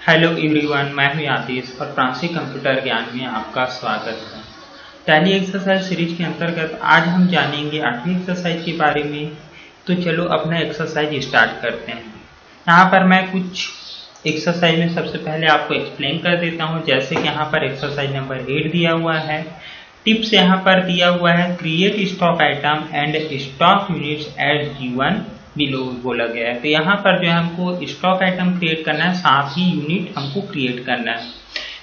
Hello everyone, मैं हूं आतिश और प्रांशिक कंप्यूटर ज्ञान में आपका स्वागत है। टैली एक्सरसाइज सीरीज के अंतर्गत आज हम जानेंगे 8वीं एक्सरसाइज के बारे में। तो चलो अपना एक्सरसाइज स्टार्ट करते हैं। यहाँ पर मैं कुछ एक्सरसाइज में सबसे पहले आपको एक्सप्लेन कर देता हूँ। जैसे कि यहाँ पर एक्सरसाइज नंबर 8 दिया हुआ है। टिप्स यहाँ पर दिया हुआ है, create stock item and stock units as given below बोला गया है। तो यहाँ पर जो है हमको स्टॉक आइटम क्रिएट करना है, साथ ही यूनिट हमको क्रिएट करना है।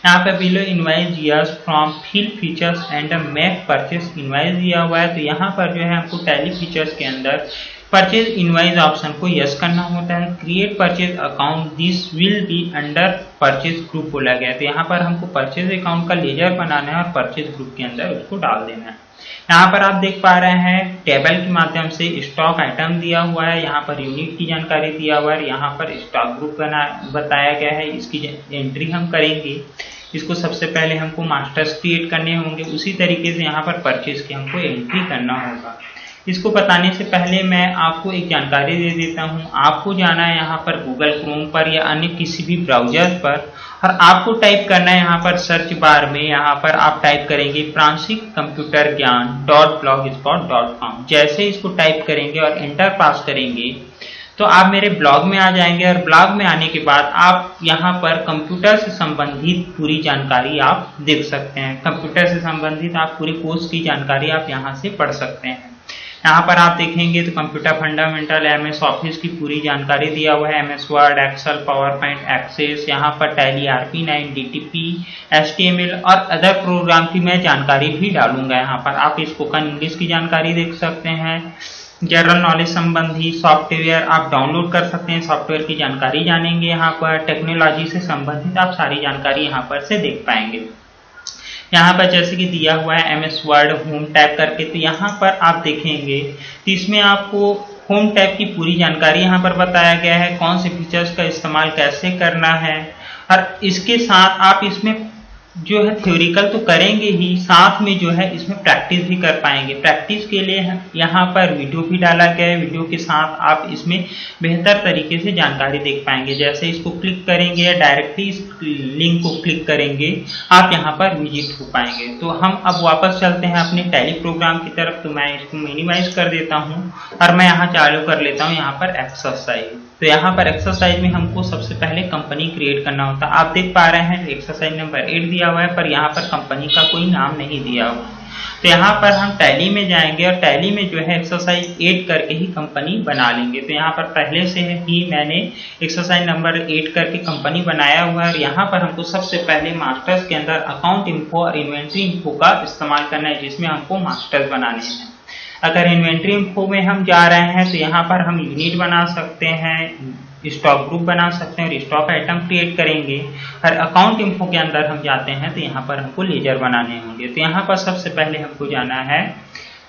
यहाँ पे बिलो इनवाइस जियास from fill features and make purchase invoice दिया हुआ है। तो यहाँ पर जो है हमको टैली फीचर्स के अंदर परचेज इनवाइस ऑप्शन को यस करना होता है। Create purchase account, this will be under purchase group बोला गया है। तो यहाँ पर हमको परचेज अकाउंट का लेजर बनाना है और परचेज ग्रुप के अंदर उसको डाल देना है। यहाँ पर आप देख पा रहे हैं टेबल के माध्यम से स्टॉक आइटम दिया हुआ है, यहाँ पर यूनिट की जानकारी दिया हुआ है, यहाँ पर स्टॉक ग्रुप बताया गया है। इसकी एंट्री हम करेंगे। इसको सबसे पहले हमको मास्टर्स क्रिएट करने होंगे, उसी तरीके से यहाँ पर परचेज की हमको एंट्री करना होगा। इसको बताने से पहले मैं आपको एक जानकारी दे देता हूँ। आपको जाना है यहाँ पर गूगल क्रोम पर या अन्य किसी भी ब्राउजर पर और आपको टाइप करना है यहाँ पर सर्च बार में, यहाँ पर आप टाइप करेंगे प्रांशिक कंप्यूटर ज्ञान .blogspot.com। जैसे इसको टाइप करेंगे और एंटर पास करेंगे तो आप मेरे ब्लॉग में आ जाएंगे और ब्लॉग में आने के बाद आप यहाँ पर कंप्यूटर से संबंधित पूरी जानकारी आप देख सकते हैं। कंप्यूटर से संबंधित आप पूरी कोर्स की जानकारी आप यहाँ से पढ़ सकते हैं। यहाँ पर आप देखेंगे तो कंप्यूटर फंडामेंटल, MS ऑफिस की पूरी जानकारी दिया हुआ है, MS word, excel, PowerPoint, access, यहाँ पर टैली RP9, DTP, HTML और अदर प्रोग्राम की मैं जानकारी भी डालूंगा। यहाँ पर आप स्पोकन इंग्लिश की जानकारी देख सकते हैं। जनरल नॉलेज संबंधी सॉफ्टवेयर आप डाउनलोड कर सकते हैं, सॉफ्टवेयर की जानकारी जानेंगे। यहाँ पर टेक्नोलॉजी से संबंधित आप सारी जानकारी यहाँ पर से देख पाएंगे। यहाँ पर जैसे कि दिया हुआ है MS वर्ड होम टैब करके, तो यहाँ पर आप देखेंगे तो इसमें आपको होम टैब की पूरी जानकारी यहाँ पर बताया गया है, कौन से फीचर्स का इस्तेमाल कैसे करना है। और इसके साथ आप इसमें जो है थ्योरिकल तो करेंगे ही, साथ में जो है इसमें प्रैक्टिस भी कर पाएंगे। प्रैक्टिस के लिए यहाँ पर वीडियो भी डाला गया है, वीडियो के साथ आप इसमें बेहतर तरीके से जानकारी देख पाएंगे। जैसे इसको क्लिक करेंगे या डायरेक्टली इस लिंक को क्लिक करेंगे आप यहाँ पर विजिट हो पाएंगे। तो हम अब वापस चलते हैं अपने टैली प्रोग्राम की तरफ। तो मैं इसको मिनिमाइज कर देता हूँ और मैं यहाँ चालू कर लेता हूँ यहाँ पर एक्सरसाइज। तो यहाँ पर एक्सरसाइज में हमको सबसे पहले कंपनी क्रिएट करना होता है। आप देख पा रहे हैं एक्सरसाइज नंबर 8 दिया हुआ है, पर यहाँ पर कंपनी का कोई नाम नहीं दिया हुआ। तो यहाँ पर हम टैली में जाएंगे और टैली में जो है एक्सरसाइज 8 करके ही कंपनी बना लेंगे। तो यहाँ पर पहले से ही मैंने एक्सरसाइज नंबर 8 करके कंपनी बनाया हुआ है और यहाँ पर हमको सबसे पहले मास्टर्स के अंदर अकाउंट इन्फो और इन्वेंट्री इन्फो का इस्तेमाल करना है, जिसमें हमको मास्टर्स बनाने हैं। अगर इन्वेंट्री इन्फो में हम जा रहे हैं तो यहाँ पर हम यूनिट बना सकते हैं, स्टॉक ग्रुप बना सकते हैं और स्टॉक आइटम क्रिएट करेंगे। और अकाउंट इन्फो के अंदर हम जाते हैं तो यहाँ पर हमको लेजर बनाने होंगे। तो यहाँ पर सबसे पहले हमको जाना है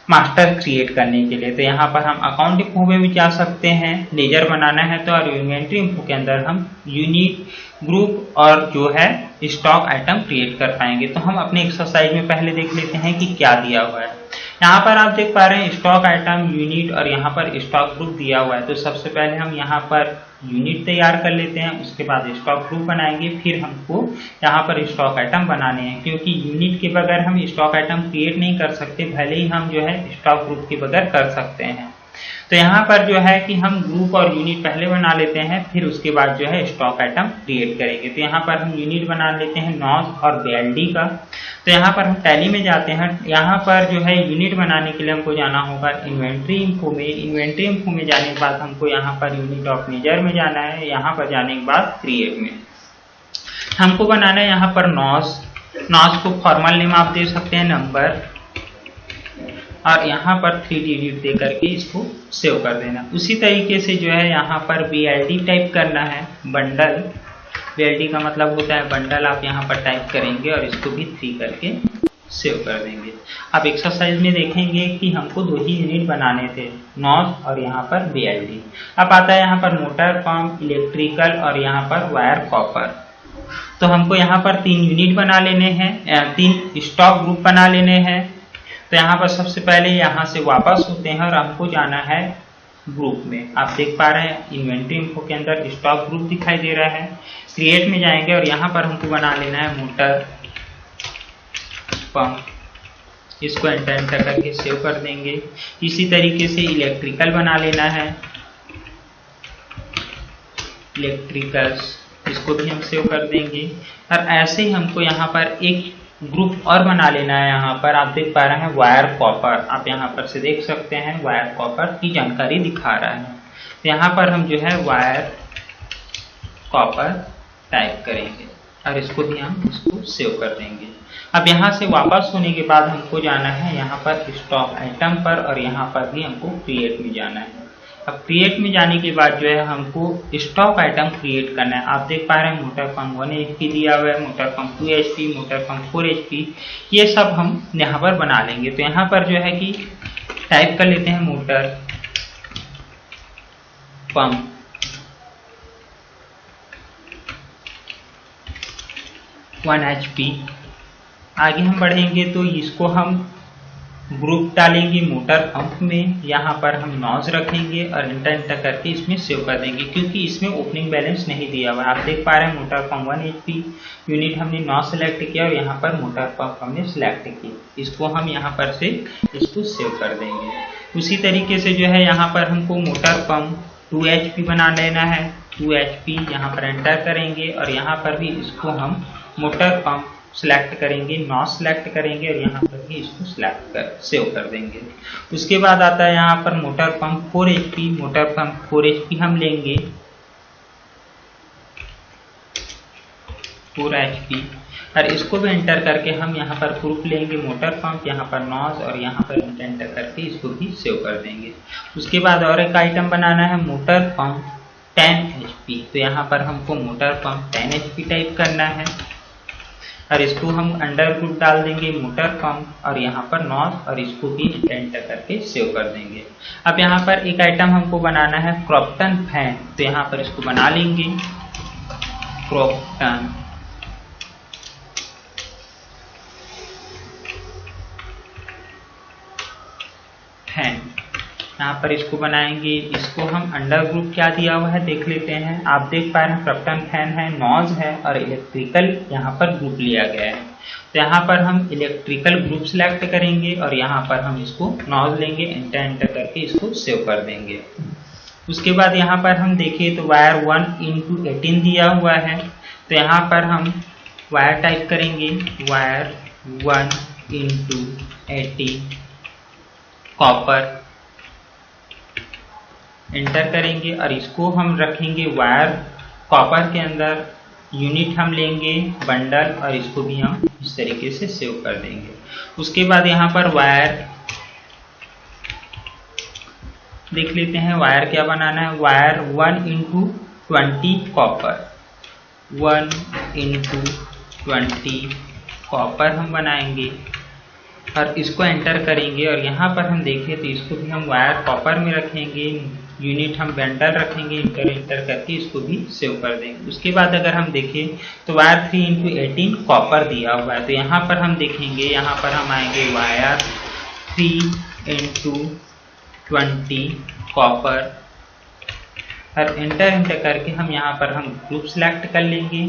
मास्टर क्रिएट करने के लिए। तो यहाँ पर हम अकाउंट इन्फो में भी जा सकते हैं, लेजर बनाना है तो, और इन्वेंट्री इन्फो के अंदर हम यूनिट, ग्रुप और जो है स्टॉक आइटम क्रिएट कर पाएंगे। तो हम अपने एक्सरसाइज में पहले देख लेते हैं कि क्या दिया हुआ है। यहाँ पर आप देख पा रहे हैं स्टॉक आइटम, यूनिट और यहाँ पर स्टॉक ग्रुप दिया हुआ है। तो सबसे पहले हम यहाँ पर यूनिट तैयार कर लेते हैं, उसके बाद स्टॉक ग्रुप बनाएंगे, फिर हमको यहाँ पर स्टॉक आइटम बनाने हैं। क्योंकि यूनिट के बगैर हम स्टॉक आइटम क्रिएट नहीं कर सकते, भले ही हम जो है स्टॉक ग्रुप के बगैर कर सकते हैं। तो यहाँ पर जो है कि हम ग्रुप और यूनिट पहले बना लेते हैं, फिर उसके बाद जो है स्टॉक आइटम क्रिएट करेंगे। तो यहाँ पर हम यूनिट बना लेते हैं NOS और BLD का। तो यहाँ पर हम टैली में जाते हैं। यहाँ पर जो है यूनिट बनाने के लिए हमको जाना होगा इन्वेंट्री इन्फो में। इन्वेंट्री इन्फो में जाने के बाद हमको यहाँ पर यूनिट ऑफ मेजर में जाना है। यहाँ पर जाने के बाद क्रिएट में हमको बनाना है यहाँ पर NOS को फॉर्मल नेम आप दे सकते हैं नंबर, और यहाँ पर 3 डिजिट दे करके इसको सेव कर देना। उसी तरीके से जो है यहाँ पर BLD टाइप करना है, बंडल। BLD का मतलब होता है बंडल, आप यहाँ पर टाइप करेंगे और इसको भी 3 करके सेव कर देंगे। अब एक्सरसाइज में देखेंगे कि हमको 2 ही यूनिट बनाने थे, NOS और यहाँ पर BLD। अब आता है यहाँ पर मोटर पंप, इलेक्ट्रिकल और यहाँ पर वायर कॉपर। तो हमको यहाँ पर 3 यूनिट बना लेने हैं, 3 स्टॉक ग्रुप बना लेने हैं। तो यहाँ पर सबसे पहले यहाँ से वापस होते हैं और हमको जाना है ग्रुप में। आप देख पा रहे हैं इन्वेंट्री इन्फो के अंदर स्टॉक ग्रुप दिखाई दे रहा है। क्रिएट में जाएंगे और यहाँ पर हमको बना लेना है मोटर पंप, इसको एंटर करके सेव कर देंगे। इसी तरीके से इलेक्ट्रिकल बना लेना है, इलेक्ट्रिकल्स, इसको भी हम सेव कर देंगे। और ऐसे ही हमको यहाँ पर एक ग्रुप और बना लेना है। यहाँ पर आप देख पा रहे हैं वायर कॉपर, आप यहाँ पर से देख सकते हैं वायर कॉपर की जानकारी दिखा रहा है। तो यहाँ पर हम जो है वायर कॉपर टाइप करेंगे और इसको भी हम इसको सेव कर देंगे। अब यहाँ से वापस होने के बाद हमको जाना है यहाँ पर स्टॉक आइटम पर और यहाँ पर भी हमको क्रिएट में जाना है। अब क्रिएट में जाने के बाद जो है हमको स्टॉक आइटम क्रिएट करना है। आप देख पा रहे हैं मोटर पंप 1 HP दिया हुआ है, motor pump 2 HP, motor pump 4 HP, ये सब हम यहाँ पर बना लेंगे। तो यहाँ पर जो है कि टाइप कर लेते हैं मोटर पंप 1 HP। आगे हम बढ़ेंगे तो इसको हम ग्रुप डालेंगे मोटर पंप में, यहाँ पर हम नॉज रखेंगे और एंटर करके इसमें सेव कर देंगे, क्योंकि इसमें ओपनिंग बैलेंस नहीं दिया हुआ है। आप देख पा रहे हैं मोटर पंप 1 HP यूनिट हमने नॉज सेलेक्ट किया और यहाँ पर मोटर पंप हमने सेलेक्ट किया, इसको हम यहाँ पर से इसको सेव कर देंगे। उसी तरीके से जो है यहाँ पर हमको मोटर पंप 2 HP बना लेना है, 2 HP यहाँ पर एंटर करेंगे और यहाँ पर भी इसको हम मोटर पंप सेलेक्ट करेंगे, नॉज सेलेक्ट करेंगे और यहाँ पर भी इसको सेलेक्ट कर सेव कर देंगे। उसके बाद आता है यहाँ पर motor pump 4 HP, motor pump 4 HP हम लेंगे 4 HP और इसको भी एंटर करके हम यहाँ पर ग्रुप लेंगे मोटर पंप, यहाँ पर नॉज और यहाँ पर एंटर करके इसको भी सेव कर देंगे। उसके बाद और एक आइटम बनाना है मोटर पंप 10 HP। तो यहाँ पर हमको मोटर पंप 10 HP टाइप करना है और इसको हम अंडर ग्रुप डाल देंगे मोटर पंप और यहाँ पर नॉज और इसको भी एंटर करके सेव कर देंगे। अब यहाँ पर एक आइटम हमको बनाना है क्रॉम्पटन फैन। तो यहाँ पर इसको बना लेंगे क्रॉम्पटन फैन, यहाँ पर इसको बनाएंगे। इसको हम अंडर ग्रुप क्या दिया हुआ है देख लेते हैं। आप देख पा रहे हैं क्रॉम्पटन फैन है, नॉज है और इलेक्ट्रिकल यहाँ पर ग्रुप लिया गया है। तो यहाँ पर हम इलेक्ट्रिकल ग्रुप सिलेक्ट करेंगे और यहाँ पर हम इसको नॉज लेंगे, एंटर करके इसको सेव कर देंगे। उसके बाद यहाँ पर हम देखें तो वायर 1x18 दिया हुआ है। तो यहाँ पर हम वायर टाइप करेंगे वायर 1x18 कॉपर, एंटर करेंगे और इसको हम रखेंगे वायर कॉपर के अंदर। यूनिट हम लेंगे बंडल और इसको भी हम इस तरीके से सेव कर देंगे। उसके बाद यहाँ पर वायर देख लेते हैं, वायर क्या बनाना है, wire 1x20 copper, 1x20 copper हम बनाएंगे और इसको एंटर करेंगे और यहाँ पर हम देखें तो इसको भी हम वायर कॉपर में रखेंगे, यूनिट हम बंडल रखेंगे, एंटर करके इसको भी सेव कर देंगे। उसके बाद अगर हम देखें तो वायर 3x18 कॉपर दिया हुआ है। तो यहाँ पर हम देखेंगे, यहाँ पर हम आएंगे वायर 3x20 कॉपर और एंटर करके हम यहाँ पर हम ग्रुप सेलेक्ट कर लेंगे,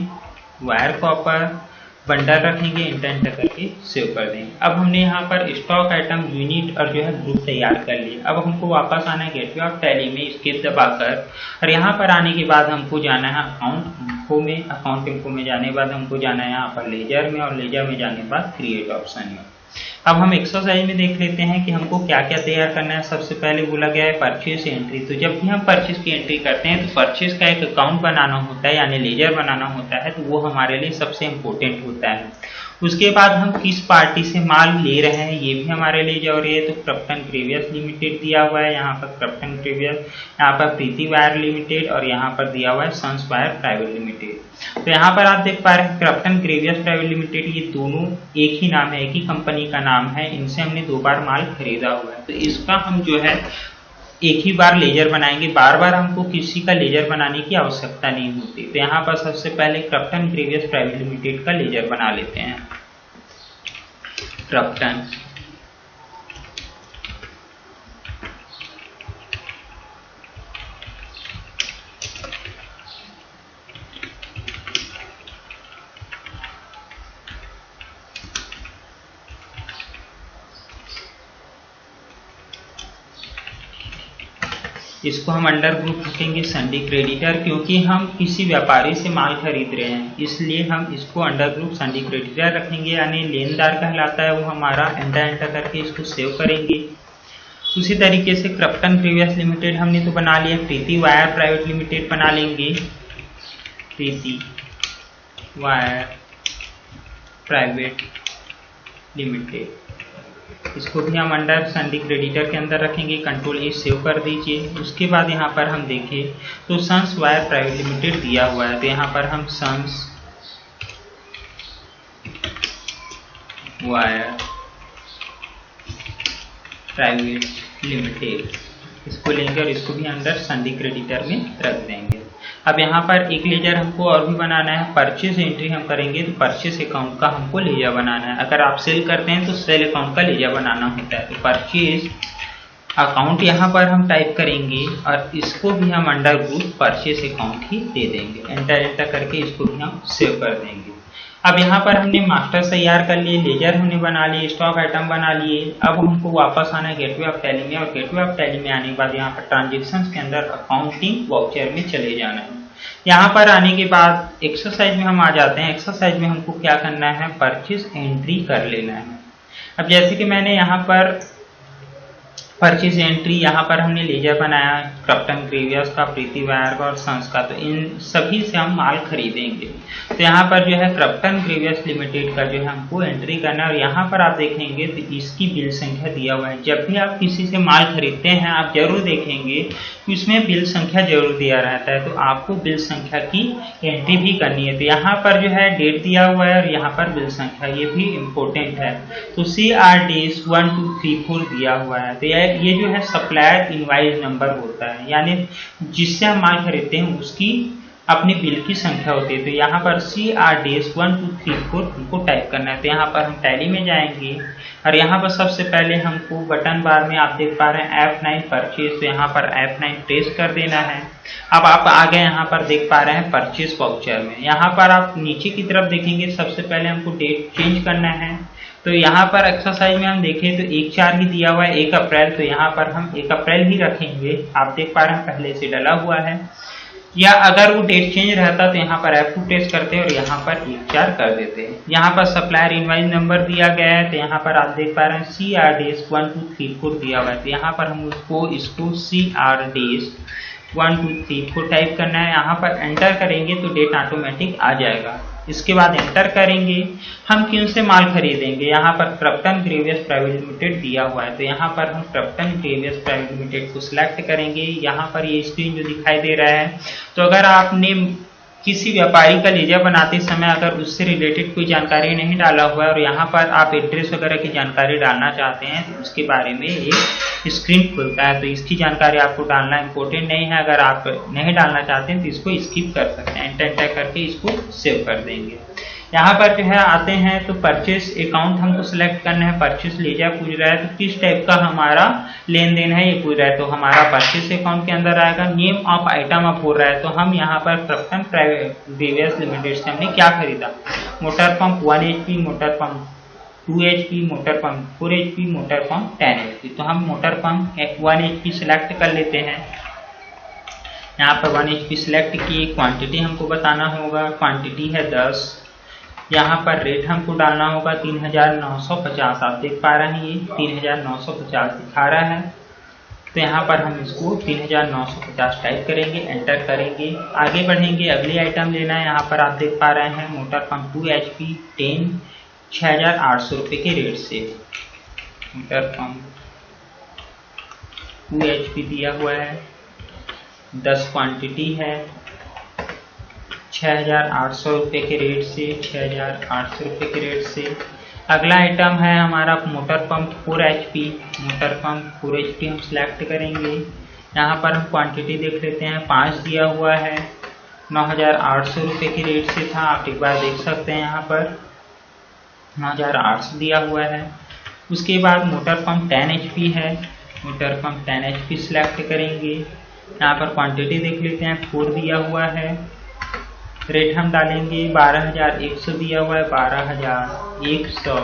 वायर कॉपर बंडल रखेंगे, एंटर करके सेव कर देंगे। अब हमने यहाँ पर स्टॉक आइटम यूनिट और जो है ग्रुप तैयार कर लिए। अब हमको वापस आना है गेटवे ऑफ टैली में, एस्केप दबाकर और यहाँ पर आने के बाद हमको जाना है अकाउंट इन्फो में। अकाउंट इन्फो में जाने के बाद हमको जाना है यहाँ पर लेजर में और लेजर में जाने के बाद क्रिएट ऑप्शन में। अब हम एक्सरसाइज में देख लेते हैं कि हमको क्या क्या तैयार करना है। सबसे पहले बोला गया है परचेज एंट्री। तो जब भी हम परचेज की एंट्री करते हैं तो परचेज का एक अकाउंट बनाना होता है, यानी लेजर बनाना होता है, तो वो हमारे लिए सबसे इम्पोर्टेंट होता है। उसके बाद हम किस पार्टी से माल ले रहे हैं ये भी हमारे लिए जरूरी है। तो क्रॉम्पटन ग्रेवियस लिमिटेड दिया हुआ है, यहाँ पर क्रॉम्पटन ग्रेवियस, यहाँ पर प्रीति वायर लिमिटेड और यहाँ पर दिया हुआ है सन्स वायर प्राइवेट लिमिटेड। तो यहाँ पर आप देख पा रहे हैं क्रॉम्पटन ग्रेवियस प्राइवेट लिमिटेड, ये दोनों एक ही नाम है, एक ही कंपनी का नाम है। इनसे हमने 2 बार माल खरीदा हुआ है। तो इसका हम जो है एक ही बार लेजर बनाएंगे, बार बार हमको किसी का लेजर बनाने की आवश्यकता नहीं होती। तो यहाँ पर सबसे पहले क्रॉम्पटन ग्रेवियस प्राइवेट लिमिटेड का लेजर बना लेते हैं। क्रॉम्पटन इसको हम अंडर ग्रुप रखेंगे संडी क्रेडिटर, क्योंकि हम किसी व्यापारी से माल खरीद रहे हैं इसलिए हम इसको अंडर ग्रुप संडी क्रेडिटर रखेंगे, यानी लेनदार कहलाता है वो हमारा एंटर करके इसको सेव करेंगे। उसी तरीके से क्रप्टन प्रीवियस लिमिटेड हमने तो बना लिया, प्रीति वायर प्राइवेट लिमिटेड बना लेंगे, प्रीति वायर प्राइवेट लिमिटेड, इसको भी हम अंडर संडी क्रेडिटर के अंदर रखेंगे। कंट्रोल ए सेव कर दीजिए। उसके बाद यहाँ पर हम देखें तो सन्स वायर प्राइवेट लिमिटेड दिया हुआ है, तो यहाँ पर हम सन्स वायर प्राइवेट लिमिटेड इसको लेंगे और इसको भी अंडर संडी क्रेडिटर में रख देंगे। अब यहाँ पर एक लेजर हमको और भी बनाना है, परचेज एंट्री हम करेंगे तो परचेज अकाउंट का हमको लेजर बनाना है। अगर आप सेल करते हैं तो सेल अकाउंट का लेजर बनाना होता है, तो परचेज अकाउंट यहाँ पर हम टाइप करेंगे और इसको भी हम अंडर ग्रुप परचेज अकाउंट ही दे देंगे। एंटर करके इसको भी हम सेव कर देंगे। अब यहाँ पर हमने मास्टर तैयार कर लिए, लेजर हमने बना लिए, स्टॉक आइटम बना लिए। अब हमको वापस आना है गेटवे ऑफ टैली में, और गेटवे ऑफ टैली में आने के बाद यहाँ पर ट्रांजेक्शन्स के अंदर अकाउंटिंग वाउचर में चले जाना है। यहाँ पर आने के बाद एक्सरसाइज में हम आ जाते हैं। एक्सरसाइज में हमको क्या करना है, परचेज एंट्री कर लेना है। अब जैसे कि मैंने यहाँ पर परचेज एंट्री यहाँ पर हमने लेजर बनाया क्रप्टन प्रीवियस का, प्रीति वायर का और सन्स का, तो इन सभी से हम माल खरीदेंगे। तो यहाँ पर जो है क्रप्टन प्रीवियस लिमिटेड का जो है हमको एंट्री करना है, और यहाँ पर आप देखेंगे तो इसकी बिल संख्या दिया हुआ है। जब भी आप किसी से माल खरीदते हैं आप जरूर देखेंगे कि उसमें बिल संख्या जरूर दिया रहता है, तो आपको बिल संख्या की एंट्री भी करनी है। तो यहाँ पर जो है डेट दिया हुआ है और यहाँ पर बिल संख्या, ये भी इम्पोर्टेंट है। तो CRDs 1 2 3 4 दिया हुआ है, तो ये जो है सप्लायर इनवाइस नंबर होता है, यानी जिससे हम माल खरीदते हैं उसकी अपनी बिल की संख्या होती है। तो यहाँ पर CRDs 1 2 3 4 हमको टाइप करना है। तो यहाँ पर हम टैली में जाएंगे और यहाँ पर सबसे पहले हमको बटन बार में आप देख पा रहे हैं F9 परचेज, तो यहाँ पर F9 प्रेस कर देना है। अब आप आगे यहाँ पर देख पा रहे हैं परचेज वाउचर में। यहाँ पर आप नीचे की तरफ देखेंगे सबसे पहले हमको डेट चेंज करना है। तो यहाँ पर एक्सरसाइज में हम देखें तो 1/4 ही दिया हुआ है, 1 अप्रैल, तो यहाँ पर हम 1 अप्रैल ही रखेंगे। आप देख पा रहे हैं पहले से डला हुआ है, या अगर वो डेट चेंज रहता तो यहाँ पर F2 प्रेस करते हैं और यहाँ पर 1/4 कर देते हैं। यहाँ पर सप्लायर इनवाइस नंबर दिया गया है, तो यहाँ पर आप देख पा रहे हैं CRDs 1 2 3 4 दिया हुआ है, तो यहाँ पर हम इसको CRDs 1 2 3 4 टाइप करना है। यहाँ पर एंटर करेंगे तो डेट ऑटोमेटिक आ जाएगा। इसके बाद एंटर करेंगे हम किन से माल खरीदेंगे। यहाँ पर क्रप्टन प्रीवियस प्राइवेट लिमिटेड दिया हुआ है, तो यहाँ पर हम क्रप्टन प्रीवियस प्राइवेट लिमिटेड को सिलेक्ट करेंगे। यहाँ पर ये स्क्रीन जो दिखाई दे रहा है, तो अगर आपने किसी व्यापारी का लेजर बनाते समय अगर उससे रिलेटेड कोई जानकारी नहीं डाला हुआ है और यहाँ पर आप एड्रेस वगैरह की जानकारी डालना चाहते हैं तो उसके बारे में एक स्क्रीन खुलता है। तो इसकी जानकारी आपको डालना इम्पोर्टेंट नहीं है, अगर आप नहीं डालना चाहते हैं तो इसको स्किप कर सकते हैं। एंटर करके इसको सेव कर देंगे। यहाँ पर जो है आते हैं तो परचेस अकाउंट हमको सिलेक्ट करना है। परचेस लेजर पूछ रहा है तो किस टाइप का हमारा लेन देन है ये पूछ रहा है, तो हमारा परचेस अकाउंट के अंदर आएगा। नेम ऑफ आइटम आप बोल रहा है, तो हम यहाँ पर क्रप्टन प्रीवियस लिमिटेड से हमने क्या खरीदा, motor pump 1 HP, motor pump 2 HP, motor pump 4 HP, motor pump 10 HP। तो हम मोटर पंप 1 HP सिलेक्ट कर लेते हैं। यहाँ पर 1 HP सिलेक्ट की, क्वांटिटी हमको बताना होगा, क्वांटिटी है 10। यहाँ पर रेट हमको डालना होगा 3950। आप देख पा रहे हैं ये 3950 दिखा रहा है, तो यहाँ पर हम इसको 3950 टाइप करेंगे, एंटर करेंगे, आगे बढ़ेंगे। अगली आइटम लेना है। यहाँ पर आप देख पा रहे हैं मोटर पंप 2 HP 10 6800 रुपये के रेट से। मोटर पंप 2 HP दिया हुआ है, 10 क्वांटिटी है, 6800 रुपये के रेट से, 6800 रुपये के रेट से। अगला आइटम है हमारा motor pump 4 HP, motor pump 4 HP हम सिलेक्ट करेंगे। यहाँ पर हम क्वांटिटी देख लेते हैं, 5 दिया हुआ है, 9800 रुपये के रेट से था। आप एक बार देख सकते हैं यहाँ पर 9800 दिया हुआ है। उसके बाद मोटर पंप 10 HP है, मोटर पंप 10 HP सिलेक्ट करेंगे। यहाँ पर क्वांटिटी देख लेते हैं, 4 दिया हुआ है, रेट हम डालेंगे 12100 दिया हुआ है, 12100,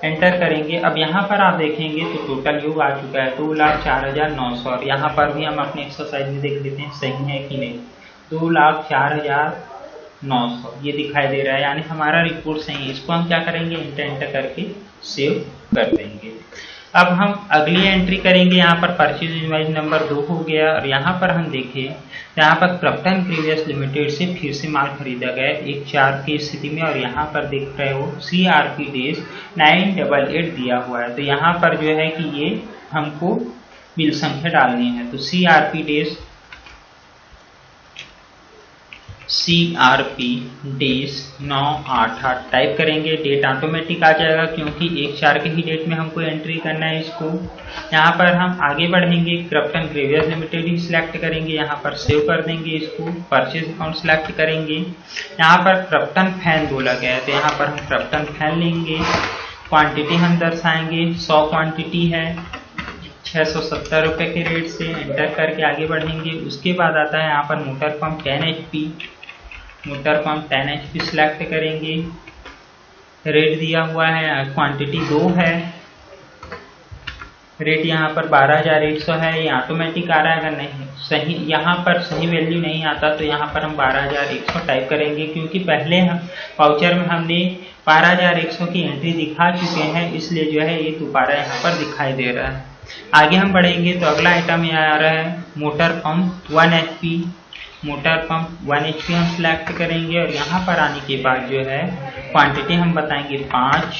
एंटर करेंगे। अब यहाँ पर आप देखेंगे तो टोटल योग आ चुका है 2,04,900 और यहाँ पर भी हम अपने एक्सरसाइज में देख लेते हैं सही है कि नहीं। 2,04,900 ये दिखाई दे रहा है, यानी हमारा रिपोर्ट सही है। इसको हम क्या करेंगे, एंटर करके सेव कर देंगे। अब हम अगली एंट्री करेंगे। यहाँ पर परचेज इनवॉइस नंबर 2 हो गया और यहाँ पर हम देखें तो यहाँ पर क्रप्टन प्रीवियस लिमिटेड से फिर से माल खरीदा गया 1/4 की स्थिति में और यहाँ पर देख रहे हो CRP डेज 988 दिया हुआ है। तो यहाँ पर जो है कि ये हमको बिल संख्या डालनी है। तो CRP डेज डेज 988 टाइप करेंगे। डेट ऑटोमेटिक आ जाएगा क्योंकि 1/4 के ही डेट में हमको एंट्री करना है इसको। यहाँ पर हम आगे बढ़ेंगे, क्रप्टन प्रीवियस लिमिटेड ही सिलेक्ट करेंगे, यहाँ पर सेव कर देंगे इसको। परचेज अकाउंट सिलेक्ट करेंगे। यहाँ पर क्रप्टन फैन बोला गया है तो यहाँ पर हम क्रप्टन फैन लेंगे। क्वांटिटी हम दर्शाएंगे 100 क्वांटिटी है 670 रुपये के रेट से। एंटर करके आगे बढ़ेंगे। उसके बाद आता है यहाँ पर motor pump 10 HP, motor pump 10 HP select करेंगे। रेट दिया हुआ है, क्वांटिटी 2 है, रेट यहाँ पर 12,100 है। ये ऑटोमेटिक आ रहा है। अगर नहीं सही यहाँ पर सही वैल्यू नहीं आता तो यहाँ पर हम 12,100 टाइप करेंगे क्योंकि पहले हम वाउचर में हमने 12,100 की एंट्री दिखा चुके हैं, इसलिए जो है ये दोबारा यहाँ पर दिखाई दे रहा है। आगे हम बढ़ेंगे तो अगला आइटम ये आ रहा है motor pump 1 HP, motor pump 1 HP हम सिलेक्ट करेंगे और यहाँ पर आने के बाद जो है क्वांटिटी हम बताएंगे 5,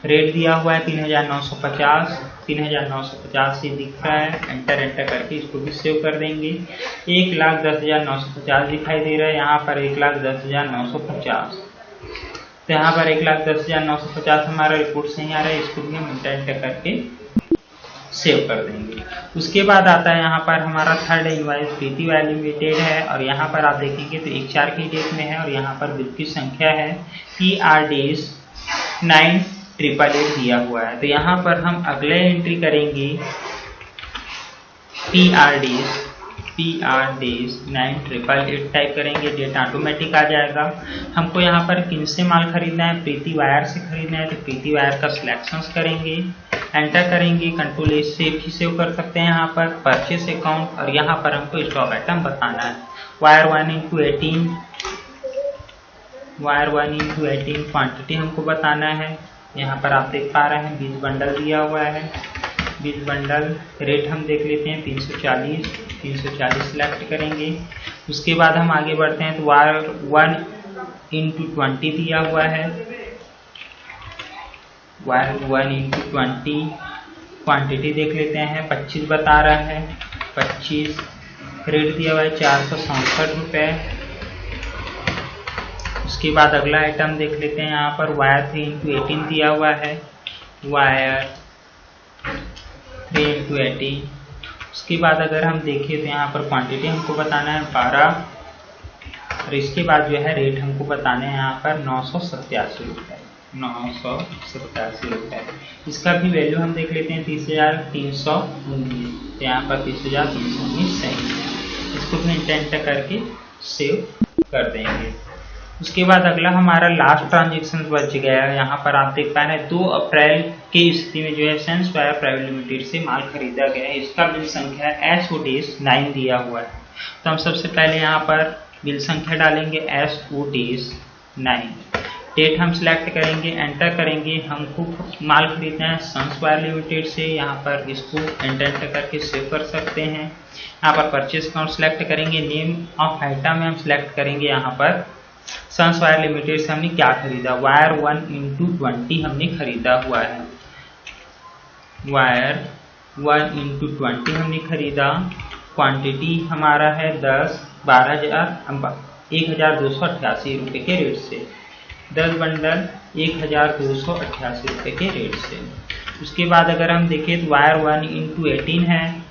रेट दिया हुआ है 3,950, 3,950 ये दिख रहा है। एंटर करके इसको भी सेव कर देंगे। 1,10,950 दिखाई दे रहा है, यहाँ पर 1,10,950, तो यहाँ पर 1,10,950 हमारा रिपोर्ट सही आ रहा है। इसको भी हम एंटर करके सेव कर देंगे। उसके बाद आता है यहाँ पर हमारा थर्ड इनवॉइस प्रीति वायर लिमिटेड है और यहाँ पर आप देखेंगे तो 1/4 की डेट में है और यहाँ पर बिल की संख्या है PR डेज 988 दिया हुआ है। तो यहाँ पर हम अगले एंट्री करेंगे PR डेज 988 टाइप करेंगे। डेट ऑटोमेटिक आ जाएगा। हमको यहाँ पर किन से माल खरीदना है, प्रीति वायर से खरीदना है तो प्रीति वायर का सिलेक्शन करेंगे। एंटर करेंगे, कंट्रोल A से भी सेव कर सकते हैं यहाँ पर परचेस अकाउंट और यहाँ पर हमको स्टॉक आइटम बताना है। वायर 1/18, वायर 1/18 क्वांटिटी हमको बताना है। यहाँ पर आप देख पा रहे हैं 20 बंडल दिया हुआ है। 20 बंडल, रेट हम देख लेते हैं 340 सिलेक्ट करेंगे। उसके बाद हम आगे बढ़ते हैं तो वायर 1/20 दिया हुआ है। वायर 1/20 क्वांटिटी देख लेते हैं 25 बता रहा है, 25, रेट दिया हुआ है 467 रुपये। उसके बाद अगला आइटम देख लेते हैं। यहाँ पर वायर 3/18 दिया हुआ है, वायर 3/18। उसके बाद अगर हम देखें तो यहाँ पर क्वांटिटी हमको बताना है 12 और इसके बाद जो है रेट हमको बताने हैं यहाँ पर 987 रुपये, 987 रुपये। इसका भी वैल्यू हम देख लेते हैं 30,319, तो यहाँ पर 30,319 सही है। इसको भी एंटर करके सेव कर देंगे। उसके बाद अगला हमारा लास्ट ट्रांजेक्शन बच गया है। यहाँ पर आप देख पा रहे हैं 2 अप्रैल की स्थिति में जो है सेंस वायर प्राइवेट लिमिटेड से माल खरीदा गया है। इसका बिल संख्या SO डेज 9 दिया हुआ है। तो हम सबसे पहले यहाँ पर बिल संख्या डालेंगे SO डेज 9। डेट हम सिलेक्ट करेंगे, एंटर करेंगे। हमको माल खरीदना है सेंस वायर लिमिटेड से, यहाँ पर इसको एंटर करके सेव कर सकते हैं। यहाँ पर परचेस अकाउंट सिलेक्ट करेंगे। नेम ऑफ आइटम में हम सिलेक्ट करेंगे यहाँ पर सेंस वायर लिमिटेड से हमने क्या खरीदा, वायर 1/20 हमने खरीदा हुआ है। वायर 1/20 हमने खरीदा। क्वांटिटी हमारा है 1,288 रुपये के रेट से, 10 बंडल 1,288 रुपये के रेट से। उसके बाद अगर हम देखें तो वायर 1/18 है,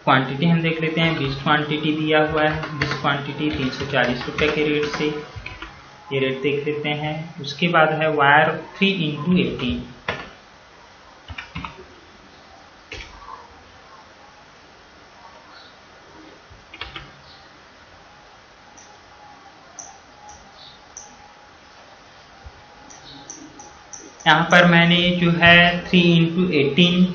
क्वांटिटी हम देख लेते हैं 20 क्वांटिटी दिया हुआ है। 20 क्वांटिटी 340 रुपये के रेट से, ये रेट देख लेते हैं। उसके बाद है वायर 3/18, यहाँ पर मैंने जो है 3x18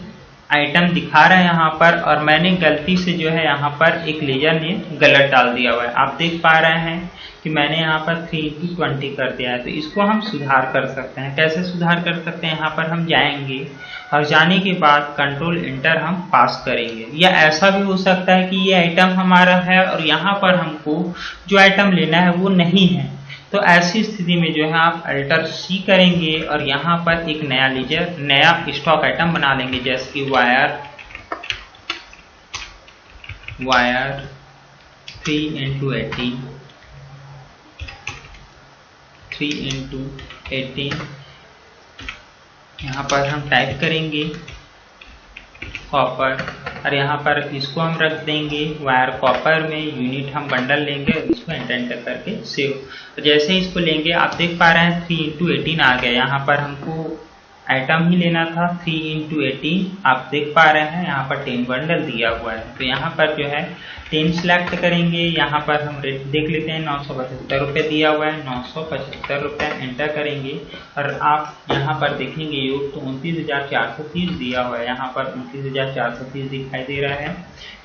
आइटम दिखा रहा है यहाँ पर, और मैंने गलती से जो है यहाँ पर एक लेजर ने गलत डाल दिया हुआ है। आप देख पा रहे हैं कि मैंने यहाँ पर 3x20 कर दिया है। तो इसको हम सुधार कर सकते हैं। कैसे सुधार कर सकते हैं? यहाँ पर हम जाएंगे और जाने के बाद कंट्रोल इंटर हम पास करेंगे। या ऐसा भी हो सकता है कि ये आइटम हमारा है और यहाँ पर हमको जो आइटम लेना है वो नहीं है। तो ऐसी स्थिति में जो है आप अल्टर C करेंगे और यहाँ पर एक नया लेजर, नया स्टॉक आइटम बना लेंगे, जैसे कि वायर 3x18 यहाँ पर हम टाइप करेंगे कॉपर, और यहाँ पर इसको हम रख देंगे वायर कॉपर में, यूनिट हम बंडल लेंगे और इसको एंटर करके सेव। तो जैसे ही इसको लेंगे आप देख पा रहे हैं 3x18 आ गया। यहाँ पर हमको आइटम ही लेना था 3x18, आप देख पा रहे हैं यहाँ पर 10 बंडल दिया हुआ है। तो यहाँ पर जो है 10 सिलेक्ट करेंगे। यहाँ पर हम रेट देख लेते हैं, 975 रुपये दिया हुआ है, 975 रुपये एंटर करेंगे और आप यहाँ पर देखेंगे योग तो 29,430 दिया हुआ है। यहाँ पर 29,430 दिखाई दे रहा है।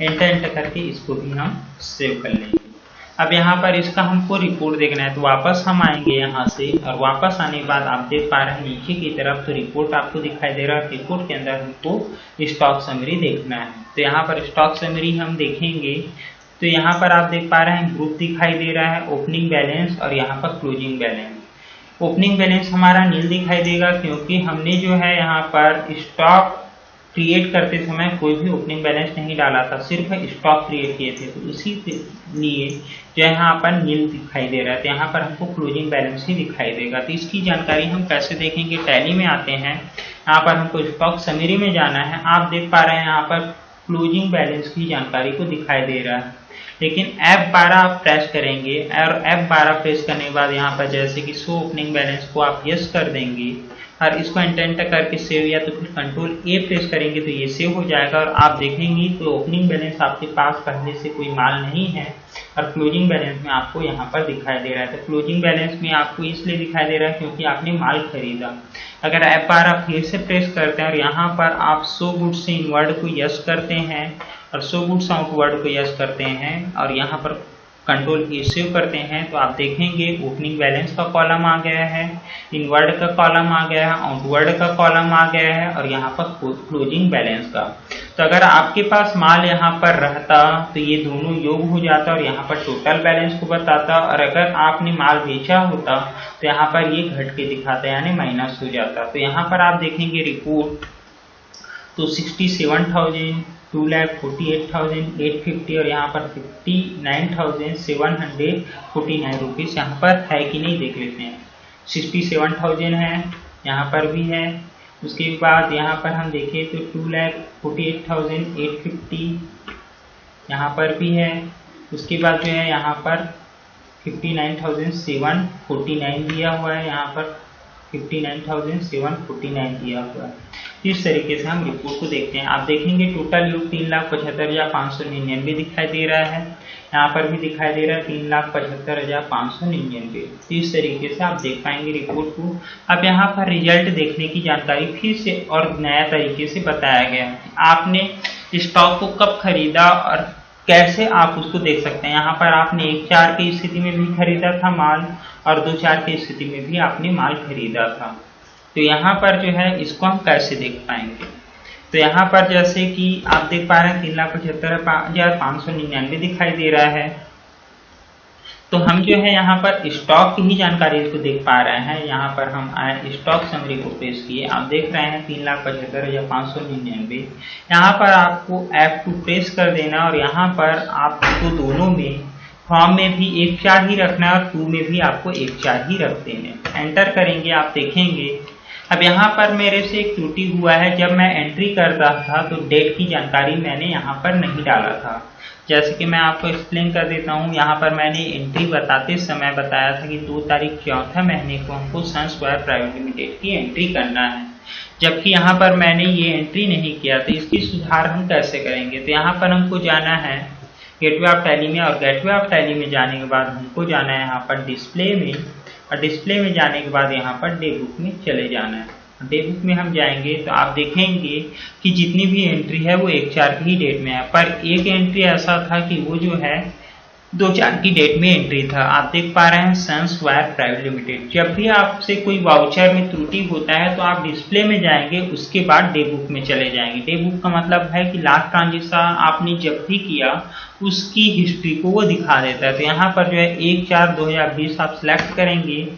एंटर करके इसको भी हम सेव कर लेंगे। अब यहाँ पर इसका हमको रिपोर्ट देखना है, तो वापस हम आएंगे यहाँ से, और वापस आने के बाद आप देख पा रहे हैं नीचे की तरफ तो रिपोर्ट आपको दिखाई दे रहा है। रिपोर्ट के अंदर हमको स्टॉक समरी देखना है। तो यहाँ पर स्टॉक समरी हम देखेंगे तो यहाँ पर आप देख पा रहे हैं ग्रुप दिखाई दे रहा है, ओपनिंग बैलेंस और यहाँ पर क्लोजिंग बैलेंस। ओपनिंग बैलेंस हमारा नील दिखाई देगा क्योंकि हमने जो है यहाँ पर स्टॉक क्रिएट करते समय कोई भी ओपनिंग बैलेंस नहीं डाला था, सिर्फ स्टॉक क्रिएट किए थे। तो इसी लिए जो यहाँ पर नील दिखाई दे रहा है, तो यहाँ पर हमको क्लोजिंग बैलेंस ही दिखाई देगा। तो इसकी जानकारी हम कैसे देखेंगे? टैली में आते हैं, यहाँ पर हमको स्टॉक समरी में जाना है। आप देख पा रहे हैं यहाँ पर क्लोजिंग बैलेंस की जानकारी को दिखाई दे रहा है, लेकिन F12 आप प्रेस करेंगे और F12 प्रेस करने के बाद यहाँ पर जैसे कि शो ओपनिंग बैलेंस को आप यस कर देंगे और इसको एंटर करके सेव, या तो फिर कंट्रोल A प्रेस करेंगे तो ये सेव हो जाएगा और आप देखेंगे तो ओपनिंग बैलेंस आपके पास पहले से कोई माल नहीं है और क्लोजिंग बैलेंस में आपको यहाँ पर दिखाई दे रहा है। तो क्लोजिंग बैलेंस में आपको इसलिए दिखाई दे रहा है क्योंकि आपने माल खरीदा। अगर F12 फिर से प्रेस करते हैं और यहाँ पर आप शो गुड्स से इनवर्ड को यस करते हैं और शो गुड्स आउटवर्ड को यस करते हैं और यहाँ पर कंट्रोल E सेव करते हैं, तो आप देखेंगे ओपनिंग बैलेंस का कॉलम आ गया है, इनवर्ड का कॉलम आ गया है, आउटवर्ड का कॉलम आ गया है और यहाँ पर क्लोजिंग बैलेंस का। तो अगर आपके पास माल यहाँ पर रहता तो ये दोनों योग हो जाता और यहाँ पर टोटल बैलेंस को बताता, और अगर आपने माल बेचा होता तो यहाँ पर ये घट के दिखाता यानी माइनस हो जाता। तो यहाँ पर आप देखेंगे रिपोर्ट तो 67,000, 2,48,850 और यहाँ पर 59,749 रुपीज़ यहाँ पर है कि नहीं देख लेते हैं। 67,000 है, यहाँ पर भी है। उसके बाद यहाँ पर हम देखें तो 2,48,850 यहाँ पर भी है। उसके बाद जो है यहाँ पर 59,749 दिया हुआ है, यहाँ पर 59,749 दिया हुआ है। इस तरीके से हम रिपोर्ट को देखते हैं। आप देखेंगे टोटल योग 3,75,599 दिखाई दे रहा है, यहाँ पर भी दिखाई दे रहा है 3,75,599। इस तरीके से आप देख पाएंगे रिपोर्ट को। अब यहाँ पर रिजल्ट देखने की जानकारी फिर से और नया तरीके से बताया गया है। आपने स्टॉक को कब खरीदा और कैसे आप उसको देख सकते हैं। यहाँ पर आपने 1/4 की स्थिति में भी खरीदा था माल और 2/4 की स्थिति में भी आपने माल खरीदा था। तो यहाँ पर जो है इसको हम कैसे देख पाएंगे, तो यहाँ पर जैसे कि आप देख पा रहे हैं 3,75,599 दिखाई दे रहा है। तो हम जो है यहाँ पर स्टॉक की ही जानकारी इसको देख पा रहे हैं। यहाँ पर हम आए स्टॉक समरी को पेश किए, आप देख रहे हैं 3,75,599। यहाँ पर आपको F2 प्रेस कर देना और यहाँ पर आपको दोनों में फॉर्म में भी 1/4 ही रखना है और 2 में भी आपको 1/4 ही रख देने। एंटर करेंगे, आप देखेंगे अब यहाँ पर मेरे से एक त्रुटि हुआ है। जब मैं एंट्री करता था तो डेट की जानकारी मैंने यहाँ पर नहीं डाला था। जैसे कि मैं आपको एक्सप्लेन कर देता हूँ। यहाँ पर मैंने एंट्री बताते समय बताया था कि 2 तारीख 4 महीने को हमको सन्स वायर प्राइवेट लिमिटेड की एंट्री करना है, जबकि यहाँ पर मैंने ये एंट्री नहीं किया। तो इसकी सुधार हम कैसे करेंगे, तो यहाँ पर हमको जाना है गेटवे ऑफ टैली में, और गेटवे ऑफ टैली में जाने के बाद हमको जाना है यहाँ पर डिस्प्ले में, और डिस्प्ले में जाने के बाद यहाँ पर डे बुक में चले जाना है। डे बुक में हम जाएंगे तो आप देखेंगे कि जितनी भी एंट्री है वो 1/4 की ही डेट में है, पर एक एंट्री ऐसा था कि वो जो है 2/4 की डेट में एंट्री था। आप देख पा रहे हैं सन्स वायर प्राइवेट लिमिटेड। जब भी आपसे कोई वाउचर में त्रुटि होता है तो आप डिस्प्ले में जाएंगे, उसके बाद डे बुक में चले जाएंगे। डे बुक का मतलब है कि लास्ट ट्रांजेक्शन आपने जब भी किया उसकी हिस्ट्री को वो दिखा देता है। तो यहाँ पर जो है 1/4/2020 आप सिलेक्ट करेंगे,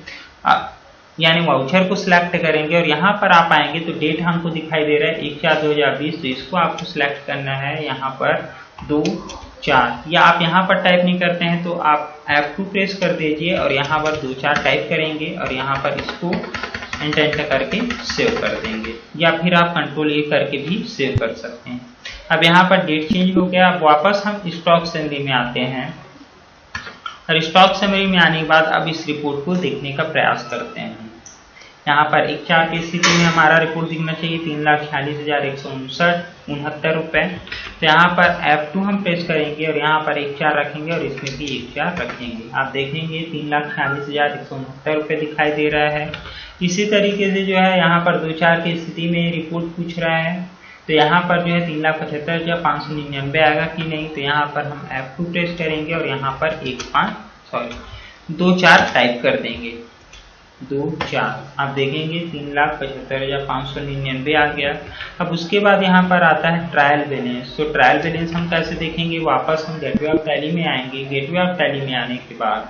यानी वाउचर को सिलेक्ट करेंगे और यहाँ पर आप आएंगे तो डेट हमको दिखाई दे रहा है 1/4/2020। तो इसको आपको सिलेक्ट करना है यहाँ पर 2/4, या आप यहाँ पर टाइप नहीं करते हैं तो आप F2 प्रेस कर दीजिए और यहाँ पर 2/4 टाइप करेंगे और यहाँ पर इसको एंटर करके सेव कर देंगे, या फिर आप Ctrl A करके भी सेव कर सकते हैं। अब यहाँ पर डेट चेंज हो गया। अब वापस हम स्टॉक समरी में आते हैं और स्टॉक समरी में आने के बाद अब इस रिपोर्ट को देखने का प्रयास करते हैं। यहाँ पर 1/4 की स्थिति में हमारा रिपोर्ट दिखना चाहिए 3,46,169 रुपए। तो यहाँ पर F2 हम प्रेस करेंगे और यहाँ पर 1/4 रखेंगे और इसमें भी 1/4 रखेंगे। आप देखेंगे 3,46,169 रुपए दिखाई दे रहा है। इसी तरीके से जो है यहाँ पर 2/4 की स्थिति में रिपोर्ट पूछ रहा है, तो यहाँ पर जो है 3,75,599 आएगा कि नहीं। तो यहाँ पर हम F2 प्रेस करेंगे और यहाँ पर 2/4 टाइप कर देंगे। 2/4 आप देखेंगे 3,75,599 आ गया। अब उसके बाद यहाँ पर आता है ट्रायल बैलेंस। तो ट्रायल बैलेंस हम कैसे देखेंगे, वापस हम गेटवे ऑफ टैली में आएंगे। गेटवे ऑफ टैली में आने के बाद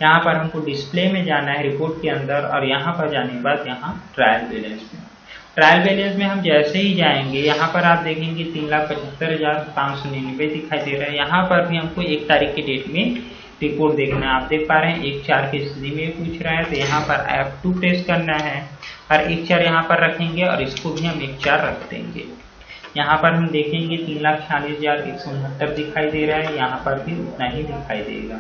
यहाँ पर हमको डिस्प्ले में जाना है रिपोर्ट के अंदर, और यहाँ पर जाने के बाद यहाँ ट्रायल बैलेंस में, ट्रायल बैलेंस में हम जैसे ही जाएंगे यहाँ पर आप देखेंगे 3,75,599 दिखाई दे रहा है। यहाँ पर भी हमको 1 तारीख की डेट में रिपोर्ट देखना है। आप देख पा रहे हैं 1/4 की स्थिति में पूछ रहा है, तो यहाँ पर F2 प्रेस करना है और 1/4 यहाँ पर रखेंगे और इसको भी हम 1/4 रख देंगे। यहाँ पर हम देखेंगे 3,46,169 दिखाई दे रहा है, यहाँ पर भी उतना ही दिखाई देगा।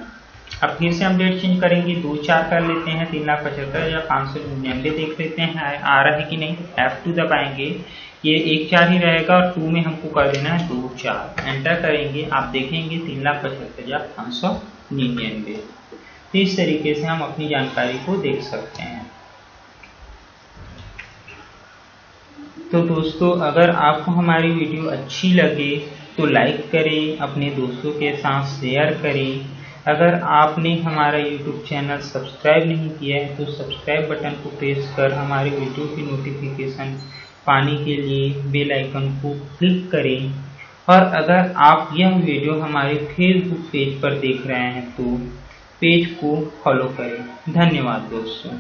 अब फिर से हम डेट चेंज करेंगे, 2/4 कर लेते हैं, 3,75,599 देख लेते हैं आ रहा है कि नहीं। F2 दबाएंगे, ये 1/4 ही रहेगा और 2 में हमको कर देना है 2/4, एंटर करेंगे। आप देखेंगे 3,75,599। तो इस तरीके से हम अपनी जानकारी को देख सकते हैं। तो दोस्तों, अगर आपको हमारी वीडियो अच्छी लगे तो लाइक करें, अपने दोस्तों के साथ शेयर करें। अगर आपने हमारा YouTube चैनल सब्सक्राइब नहीं किया है तो सब्सक्राइब बटन को प्रेस कर हमारी वीडियो की नोटिफिकेशन पाने के लिए बेल आइकन को क्लिक करें। और अगर आप यह वीडियो हमारे फेसबुक पेज पर देख रहे हैं तो पेज को फॉलो करें। धन्यवाद दोस्तों।